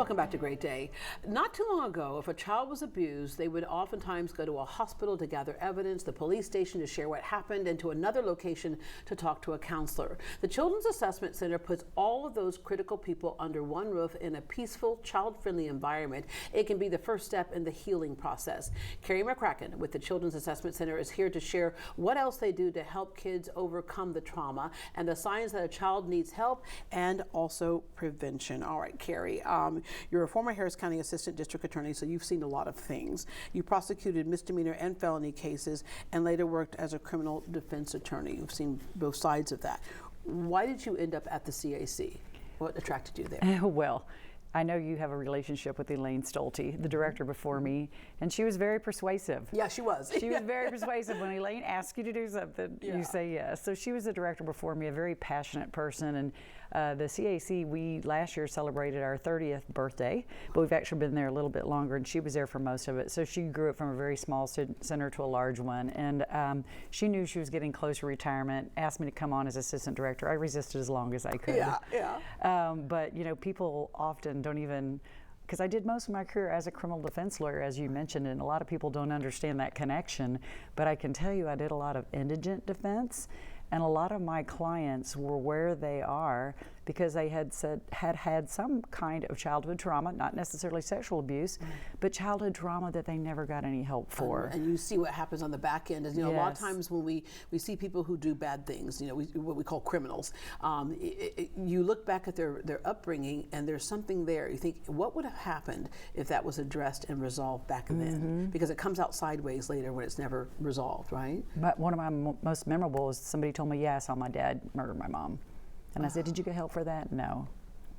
Welcome back to Great Day. Not too long ago, if a child was abused, they would oftentimes go to a hospital to gather evidence, the police station to share what happened, and to another location to talk to a counselor. The Children's Assessment Center puts all of those critical people under one roof in a peaceful, child-friendly environment. It can be the first step in the healing process. Carrie McCracken with the Children's Assessment Center is here to share what else they do to help kids overcome the trauma and the signs that a child needs help and also prevention. All right, Carrie. You're a former Harris County Assistant District Attorney, so you've seen a lot of things. You prosecuted misdemeanor and felony cases and later worked as a criminal defense attorney. You've seen both sides of that. Why did you end up at the CAC? What attracted you there? Well, I know you have a relationship with Elaine Stolte, the director before me, and she was very persuasive. Yeah, she was. She was very persuasive. When Elaine asks you to do something, you say yes. So she was the director before me, a very passionate person. And the CAC, we last year celebrated our 30th birthday, but we've actually been there a little bit longer, and she was there for most of it. So she grew up from a very small center to a large one. And she knew she was getting close to retirement, asked me to come on as assistant director. I resisted as long as I could. But, you know, people often don't even, because I did most of my career as a criminal defense lawyer, as you mentioned, and a lot of people don't understand that connection. But I can tell you I did a lot of indigent defense, and a lot of my clients were where they are because they had had some kind of childhood trauma, not necessarily sexual abuse, but childhood trauma that they never got any help for. And you see what happens on the back end. Is, you know, a lot of times when we see people who do bad things, you know, what we call criminals, you look back at their upbringing and there's something there. You think, what would have happened if that was addressed and resolved back then? Because it comes out sideways later when it's never resolved, right? But one of my most memorable is somebody told me, yeah, I saw my dad murder my mom. And I said, did you get help for that? No.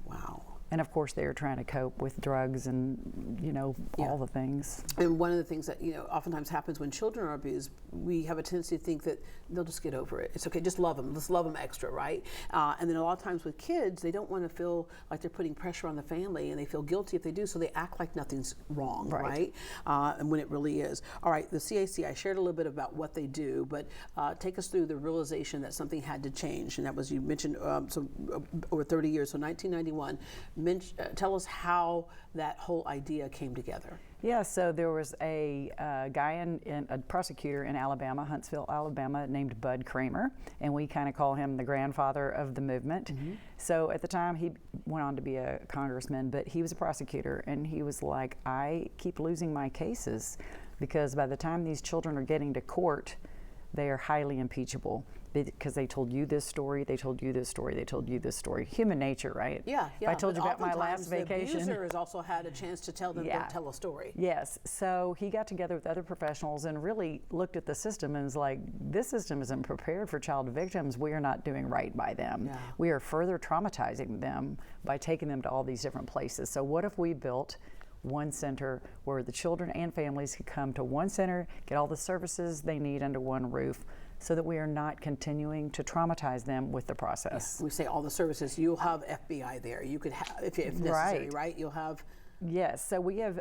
Wow. And of course they were trying to cope with drugs and, you know, all the things. And one of the things that, you know, oftentimes happens when children are abused, we have a tendency to think that they'll just get over it. It's okay, just love them. Let's love them extra, right? And then a lot of times with kids, they don't want to feel like they're putting pressure on the family, and they feel guilty if they do, so they act like nothing's wrong, right? And when it really is. All right, the CAC, I shared a little bit about what they do, but take us through the realization that something had to change. And that was, you mentioned, over 30 years, so 1991. Tell us how that whole idea came together. Yeah, so there was a guy, a prosecutor in Alabama, Huntsville, Alabama, named Bud Kramer, and we kind of call him the grandfather of the movement. So at the time, he went on to be a congressman, but he was a prosecutor, and he was like, I keep losing my cases because by the time these children are getting to court, they are highly impeachable because they told you this story, they told you this story, they told you this story. Human nature, right? Yeah. If I told you about my last vacation. The abuser has also had a chance to tell them to tell a story. Yes. So he got together with other professionals and really looked at the system and was like, this system isn't prepared for child victims. We are not doing right by them. We are further traumatizing them by taking them to all these different places. So what if we built one center where the children and families could come to one center, get all the services they need under one roof, so that we are not continuing to traumatize them with the process. We say all the services. You'll have FBI there. You could have, if necessary, right? You'll have. Yes, so we have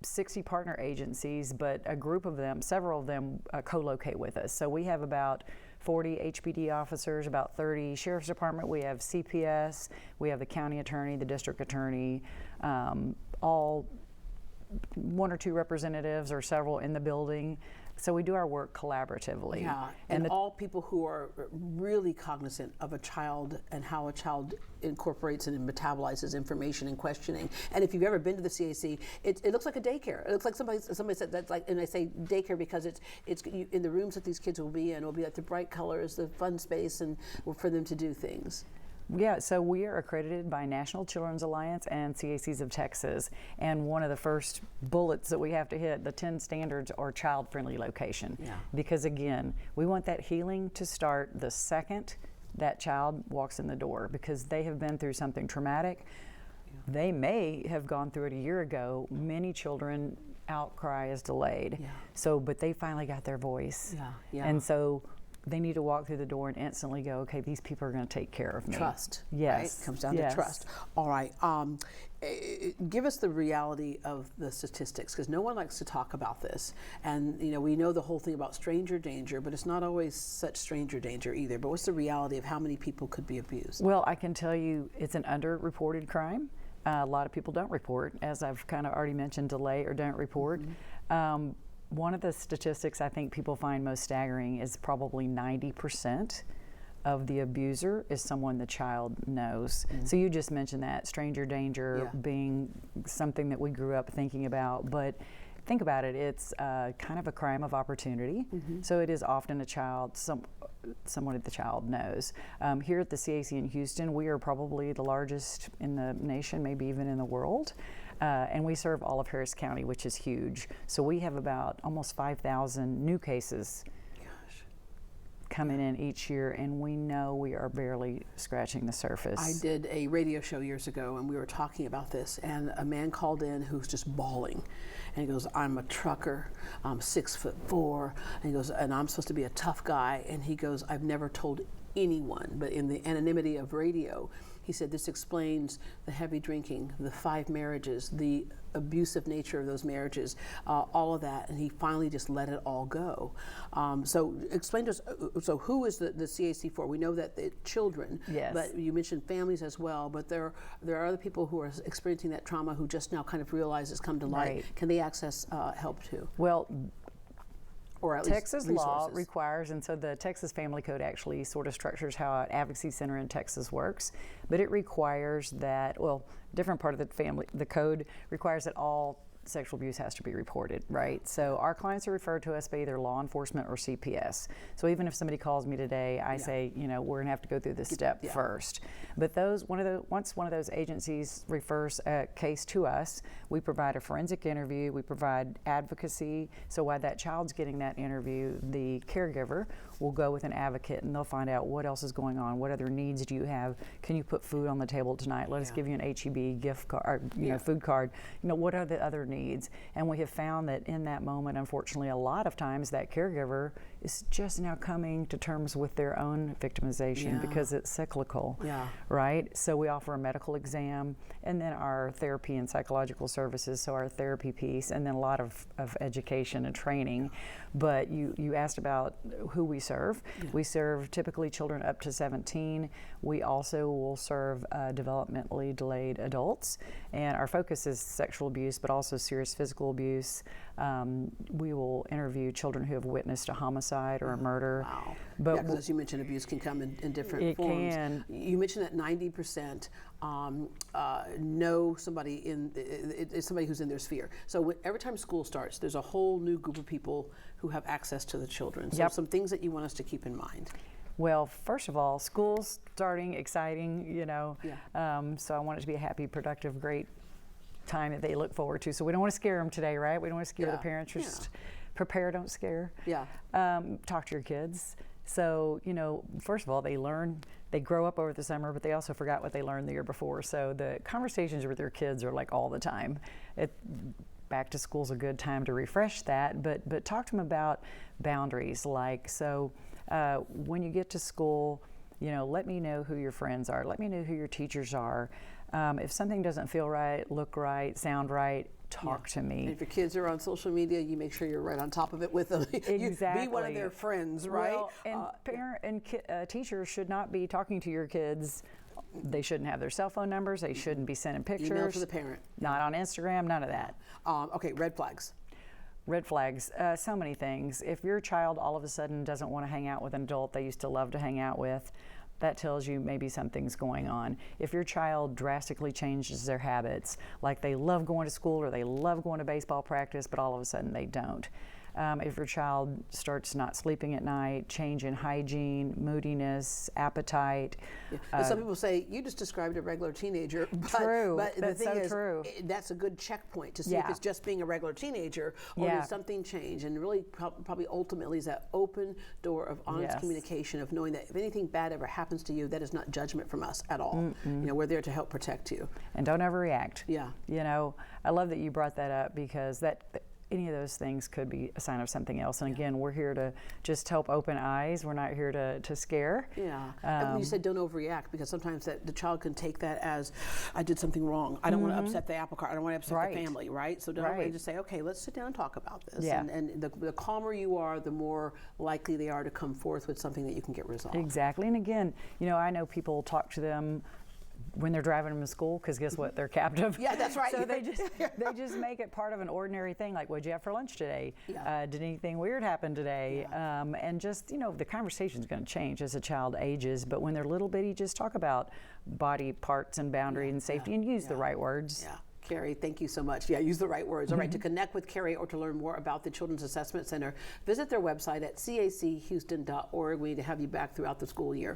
60 partner agencies, but a group of them, several of them co-locate with us. So we have about 40 HPD officers, about 30 Sheriff's Department, we have CPS, we have the county attorney, the district attorney, all one or two representatives or several in the building. So we do our work collaboratively. Yeah, and all people who are really cognizant of a child and how a child incorporates and metabolizes information and questioning. And if you've ever been to the CAC, it looks like a daycare. It looks like somebody said that's like, and I say daycare because it's in the rooms that these kids will be in. It'll be like the bright colors, the fun space, and for them to do things. Yeah, so we are accredited by National Children's Alliance and CACs of Texas. And one of the first bullets that we have to hit, the 10 standards, are child-friendly location. Because again, we want that healing to start the second that child walks in the door, because they have been through something traumatic. They may have gone through it a year ago. Many children, outcry is delayed. So, but they finally got their voice. And so they need to walk through the door and instantly go, okay, these people are going to take care of me. Trust. Yes. Right? Comes down to trust. All right. Give us the reality of the statistics, because no one likes to talk about this. And, you know, we know the whole thing about stranger danger, but it's not always such stranger danger either. But what's the reality of how many people could be abused? Well, I can tell you it's an underreported crime. A lot of people don't report, as I've kind of already mentioned, delay or don't report. One of the statistics I think people find most staggering is probably 90% of the abuser is someone the child knows. So you just mentioned that stranger danger being something that we grew up thinking about, but think about it, it's kind of a crime of opportunity. So it is often a child, someone that the child knows. Here at the CAC in Houston, we are probably the largest in the nation, maybe even in the world. And we serve all of Harris County, which is huge. So we have about almost 5,000 new cases coming in each year, and we know we are barely scratching the surface. I did a radio show years ago, and we were talking about this, and a man called in who's just bawling. And he goes, I'm a trucker, I'm 6'4", and he goes, and I'm supposed to be a tough guy. And he goes, I've never told anyone, but in the anonymity of radio, he said this explains the heavy drinking, the 5 marriages, the abusive nature of those marriages, all of that, and he finally just let it all go. So explain to us, so who is the CAC for? We know that the children, but you mentioned families as well, but there are other people who are experiencing that trauma who just now kind of realize it's come to light. Can they access help too? Well, or at Texas least law requires, and so the Texas Family Code actually sort of structures how an advocacy center in Texas works, but it requires that, well, different part of the code requires that all sexual abuse has to be reported, right? So our clients are referred to us by either law enforcement or CPS. So even if somebody calls me today, I say, you know, we're gonna have to go through this step first. But once one of those agencies refers a case to us, we provide a forensic interview, we provide advocacy. So while that child's getting that interview, the caregiver will go with an advocate and they'll find out what else is going on, what other needs do you have, can you put food on the table tonight, let us give you an HEB gift card, you know, food card, you know, what are the other needs? And we have found that in that moment, unfortunately, a lot of times that caregiver is just now coming to terms with their own victimization because it's cyclical, right? So we offer a medical exam and then our therapy and psychological services, so our therapy piece, and then a lot of education and training. But you asked about who we serve. We serve typically children up to 17. We also will serve developmentally delayed adults, and our focus is sexual abuse, but also serious physical abuse. We will interview children who have witnessed a homicide or a murder. Wow. But because as you mentioned, abuse can come in different forms. It can. You mentioned that 90% know somebody it's somebody who's in their sphere. So every time school starts, there's a whole new group of people who have access to the children. So some things that you want us to keep in mind. Well, first of all, school's starting, exciting, you know. So I want it to be a happy, productive, great time that they look forward to. So we don't want to scare them today, right? We don't want to scare the parents. Just prepare, don't scare. Talk to your kids. So, you know, first of all, they grow up over the summer, but they also forgot what they learned the year before. So the conversations with their kids are like all the time. Back to school's a good time to refresh that, but talk to them about boundaries. Like, so when you get to school, you know, let me know who your friends are. Let me know who your teachers are. If something doesn't feel right, look right, sound right, talk to me. And if your kids are on social media, you make sure you're right on top of it with them. Exactly. Be one of their friends, right? Well, and parent and teachers should not be talking to your kids. They shouldn't have their cell phone numbers. They shouldn't be sending pictures. Email to the parent. Not on Instagram, none of that. Okay, red flags. Red flags, so many things. If your child all of a sudden doesn't want to hang out with an adult they used to love to hang out with, that tells you maybe something's going on. If your child drastically changes their habits, like they love going to school or they love going to baseball practice, but all of a sudden they don't. If your child starts not sleeping at night, change in hygiene, moodiness, appetite. Some people say, you just described a regular teenager. But, true, but that's the thing so is, true. That's a good checkpoint to see if it's just being a regular teenager or did something change. And really probably ultimately is that open door of honest communication, of knowing that if anything bad ever happens to you, that is not judgment from us at all. You know, we're there to help protect you. And don't overreact. Yeah. You know, I love that you brought that up because any of those things could be a sign of something else. And again, we're here to just help open eyes. We're not here to scare. And when you said don't overreact, because sometimes the child can take that as, I did something wrong. I don't want to upset the apple cart. I don't want to upset the family, right? So don't overreact. Just say, okay, let's sit down and talk about this. And the calmer you are, the more likely they are to come forth with something that you can get resolved. Exactly. And again, you know, I know people talk to them when they're driving them to school, because guess what, they're captive. Yeah, that's right. So they just make it part of an ordinary thing, like, what'd you have for lunch today? Yeah. Did anything weird happen today? Yeah. And just, the conversation's going to change as a child ages, but when they're little bitty, just talk about body parts and boundary and safety, and use the right words. Yeah. Carrie, thank you so much. Yeah, use the right words. All right, to connect with Carrie or to learn more about the Children's Assessment Center, visit their website at cachhouston.org. We need to have you back throughout the school year.